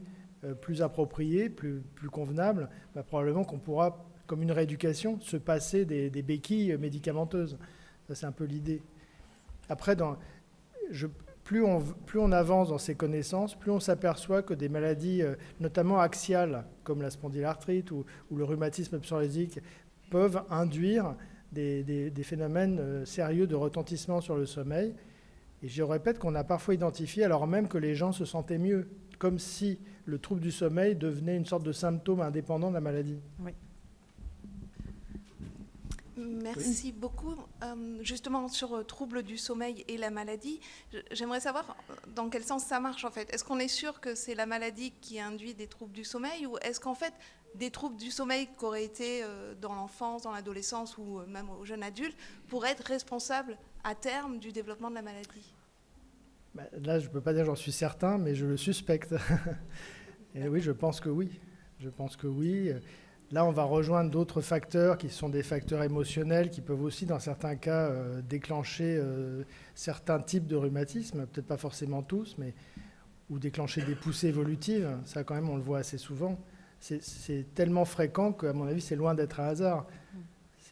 plus approprié, plus convenable, probablement qu'on pourra, comme une rééducation, se passer des béquilles médicamenteuses. Ça, c'est un peu l'idée. Après, plus on avance dans ces connaissances, plus on s'aperçoit que des maladies, notamment axiales, comme la spondylarthrite ou le rhumatisme psoriasique, peuvent induire des phénomènes sérieux de retentissement sur le sommeil. Et je répète qu'on a parfois identifié, alors même que les gens se sentaient mieux, comme si le trouble du sommeil devenait une sorte de symptôme indépendant de la maladie. Oui. Merci beaucoup. Justement, sur troubles du sommeil et la maladie, j'aimerais savoir dans quel sens ça marche en fait. Est-ce qu'on est sûr que c'est la maladie qui induit des troubles du sommeil ou est-ce qu'en fait, des troubles du sommeil qui auraient été dans l'enfance, dans l'adolescence ou même au jeune adulte pourraient être responsables à terme du développement de la maladie ? Là, je ne peux pas dire j'en suis certain, mais je le suspecte. Et oui, je pense que oui. Je pense que oui. Là, on va rejoindre d'autres facteurs qui sont des facteurs émotionnels qui peuvent aussi, dans certains cas, déclencher certains types de rhumatisme, peut-être pas forcément tous, ou déclencher des poussées évolutives. Ça, quand même, on le voit assez souvent. C'est tellement fréquent qu'à mon avis, c'est loin d'être un hasard.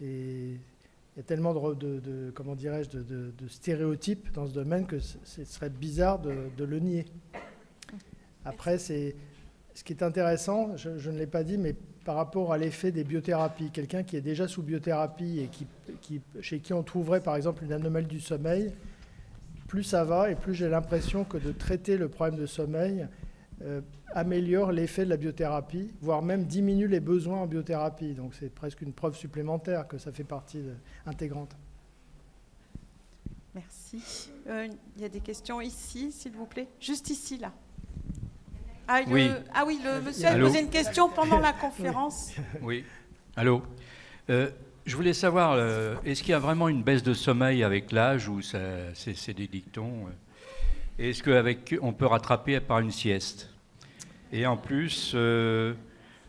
Il y a tellement de stéréotypes dans ce domaine que ce serait bizarre de le nier. Après, ce qui est intéressant, je ne l'ai pas dit, mais par rapport à l'effet des biothérapies. Quelqu'un qui est déjà sous biothérapie et chez qui on trouverait par exemple une anomalie du sommeil, plus ça va et plus j'ai l'impression que de traiter le problème de sommeil améliore l'effet de la biothérapie, voire même diminue les besoins en biothérapie. Donc c'est presque une preuve supplémentaire que ça fait partie intégrante. Merci. Il y a des questions ici, s'il vous plaît. Juste ici, là. Ah Oui. Le monsieur a posé une question pendant la conférence. Oui. Allô. Je voulais savoir, est-ce qu'il y a vraiment une baisse de sommeil avec l'âge ou c'est des dictons Est-ce qu'on peut rattraper par une sieste? Et en plus,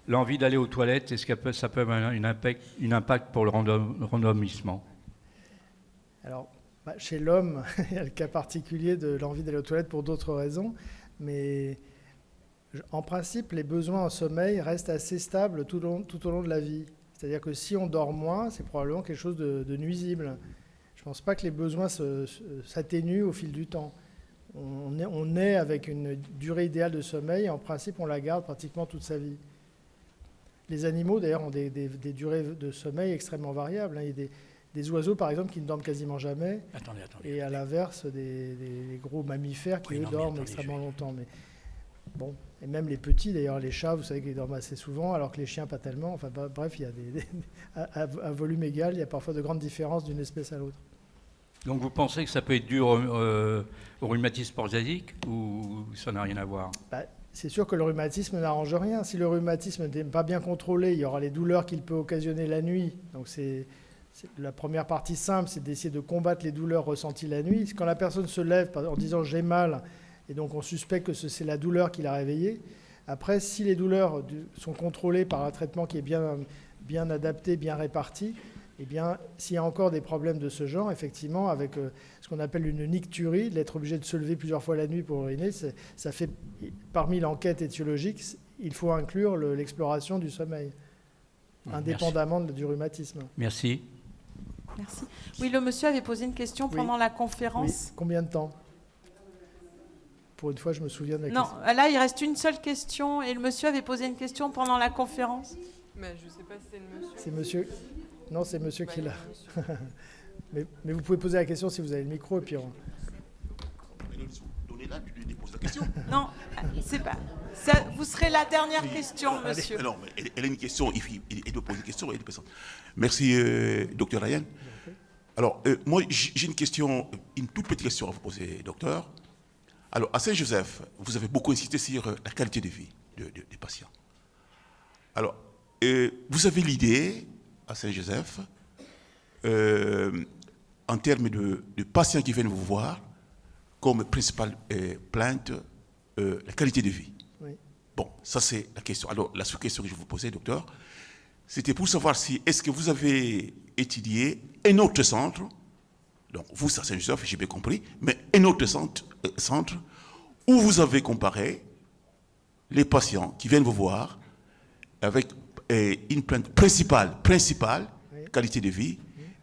l'envie d'aller aux toilettes, est-ce que ça peut avoir un impact pour le rendormissement? Alors, chez l'homme, il y a le cas particulier de l'envie d'aller aux toilettes pour d'autres raisons, mais en principe, les besoins en sommeil restent assez stables tout au long de la vie. C'est-à-dire que si on dort moins, c'est probablement quelque chose de nuisible. Je ne pense pas que les besoins s'atténuent au fil du temps. On est avec une durée idéale de sommeil et en principe, on la garde pratiquement toute sa vie. Les animaux, d'ailleurs, ont des durées de sommeil extrêmement variables. Il y a des oiseaux, par exemple, qui ne dorment quasiment jamais. Attendez. Et à l'inverse, des gros mammifères qui, dorment extrêmement longtemps. Mais bon, et même les petits, d'ailleurs, les chats, vous savez qu'ils dorment assez souvent, alors que les chiens, pas tellement. Enfin, bref, il y a à volume égal, il y a parfois de grandes différences d'une espèce à l'autre. Donc vous pensez que ça peut être dû au rhumatisme psoriasique ou ça n'a rien à voir? C'est sûr que le rhumatisme n'arrange rien. Si le rhumatisme n'est pas bien contrôlé, il y aura les douleurs qu'il peut occasionner la nuit. Donc la première partie simple, c'est d'essayer de combattre les douleurs ressenties la nuit. Quand la personne se lève en disant « j'ai mal », et donc on suspecte que c'est la douleur qui l'a réveillée. Après, si les douleurs sont contrôlées par un traitement qui est bien adapté, bien réparti, eh bien, s'il y a encore des problèmes de ce genre, effectivement, avec ce qu'on appelle une nicturie, l'être obligé de se lever plusieurs fois la nuit pour uriner, ça fait, parmi l'enquête étiologique, il faut inclure l'exploration du sommeil, indépendamment du rhumatisme. Merci. Merci. Oui, le monsieur avait posé une question pendant la conférence. Oui. Combien de temps? Pour une fois, je me souviens de la question. Non, là, il reste une seule question et le monsieur avait posé une question pendant la conférence. Mais je ne sais pas si c'est le monsieur. C'est monsieur. Non, c'est monsieur qui est là. mais vous pouvez poser la question si vous avez le micro et puis Donnez-la, tu lui déposes la question. Non, c'est pas. Vous serez la dernière question, monsieur. Non, mais elle a une question. Elle doit poser une question. Merci, docteur Ryan. Alors, moi, j'ai une question, une toute petite question à vous poser, docteur. Alors, à Saint-Joseph, vous avez beaucoup insisté sur la qualité de vie des patients. Alors, vous avez l'idée, à Saint-Joseph, en termes de patients qui viennent vous voir, comme principale plainte, la qualité de vie. Oui. Bon, ça c'est la question. Alors, la sous-question que je vous posais, docteur, c'était pour savoir si, est-ce que vous avez étudié un autre centre, donc vous, c'est à Saint-Joseph, j'ai bien compris, mais un autre centre où vous avez comparé les patients qui viennent vous voir avec une plainte principale, oui, qualité de vie,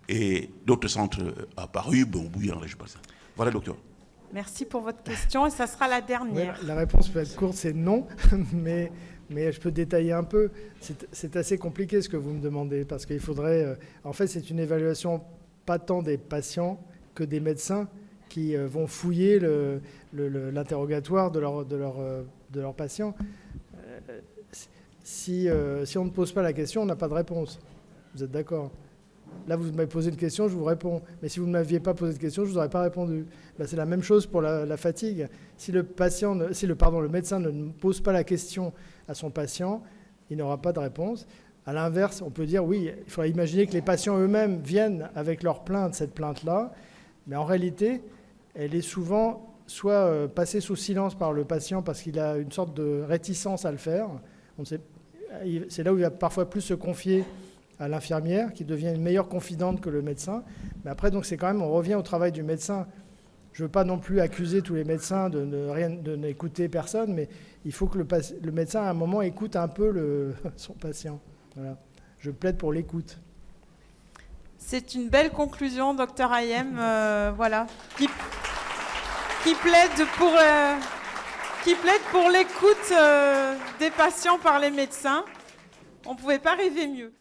et d'autres centres à Paris, Bouillon, je sais pas ça. Voilà, docteur. Merci pour votre question et ça sera la dernière. Oui, la réponse peut être courte, c'est non, mais je peux détailler un peu. C'est assez compliqué ce que vous me demandez, parce qu'il faudrait... en fait, c'est une évaluation pas tant des patients que des médecins qui vont fouiller l'interrogatoire de leurs patients. Si on ne pose pas la question, on n'a pas de réponse. Vous êtes d'accord? Là, vous m'avez posé une question, je vous réponds. Mais si vous ne m'aviez pas posé de question, je ne vous aurais pas répondu. Ben, c'est la même chose pour la fatigue. Si le médecin ne pose pas la question à son patient, il n'aura pas de réponse. À l'inverse, on peut dire, oui, il faudrait imaginer que les patients eux-mêmes viennent avec leur plainte, cette plainte-là. Mais en réalité, elle est souvent soit passée sous silence par le patient parce qu'il a une sorte de réticence à le faire. C'est là où il va parfois plus se confier à l'infirmière, qui devient une meilleure confidente que le médecin. Mais après, donc, c'est quand même, on revient au travail du médecin. Je ne veux pas non plus accuser tous les médecins de n'écouter personne, mais il faut que le médecin, à un moment, écoute un peu son patient. Voilà. Je plaide pour l'écoute. C'est une belle conclusion, docteur Ayem, voilà, qui plaide pour l'écoute des patients par les médecins. On ne pouvait pas rêver mieux.